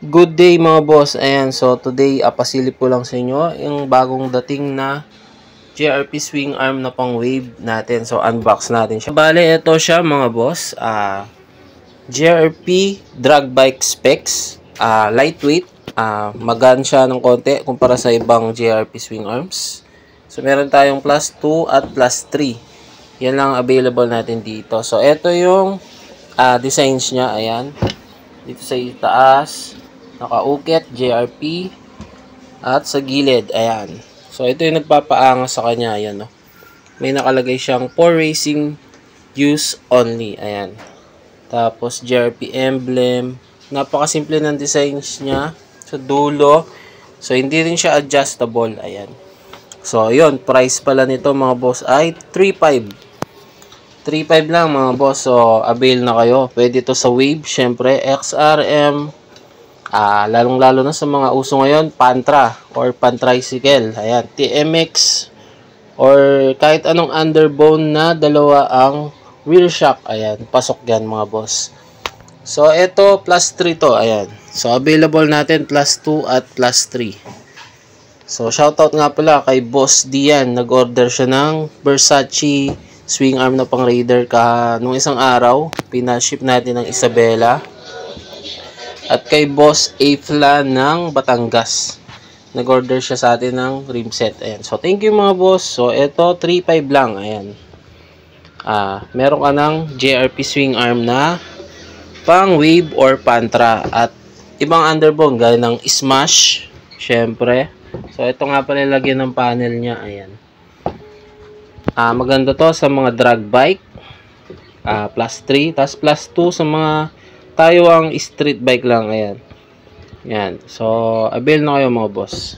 Good day mga boss. Ayan, so today pasilip ko lang sa inyo yung bagong dating na JRP swing arm na pang wave natin. So unbox natin siya. Bale, ito siya mga boss. JRP drag bike specs. Lightweight. Magaan siya ng konti kumpara sa ibang JRP swing arms. So meron tayong plus 2 at plus 3. Yan lang available natin dito. So ito yung designs niya. Ayan. Dito sa itaas. Naka-ukit, JRP, at sa gilid, ayan. So, ito yung nagpapaangas sa kanya, ayan, no? May nakalagay siyang for racing use only, ayan. Tapos, JRP emblem. Napakasimple ng designs niya sa dulo. So, hindi rin siya adjustable, ayan. So, yun, price pala nito, mga boss, ay 3.5. 3.5 lang, mga boss. So, avail na kayo. Pwede to sa Wave, syempre, XRM, lalong-lalo na sa mga uso ngayon, Pantra or Pantricycle. Ayan, TMX or kahit anong underbone na dalawa ang rear shock. Ayan, pasok yan mga boss. So, ito plus 3 to. Ayan. So, available natin plus 2 at plus 3. So, shoutout nga pala kay Boss Dian. Nag-order siya ng Versace swing arm na pang Raider nung isang araw. Pinaship natin ng Isabela. At kay Boss Afla ng Batangas. Nag-order siya sa atin ng rim set. Ayan. So, thank you mga boss. So, ito, 3.5 lang. Ayan. Meron ka ng JRP swing arm na pang wave or pantra. At ibang underbone, gaya ng smash. Syempre. So, ito nga pala lagyan ng panel niya. Ayan. Maganda to sa mga drag bike. Plus 3. Tapos plus 2 sa mga tayo ang street bike lang. Ayan. Yan. So, avail na kayo mga boss.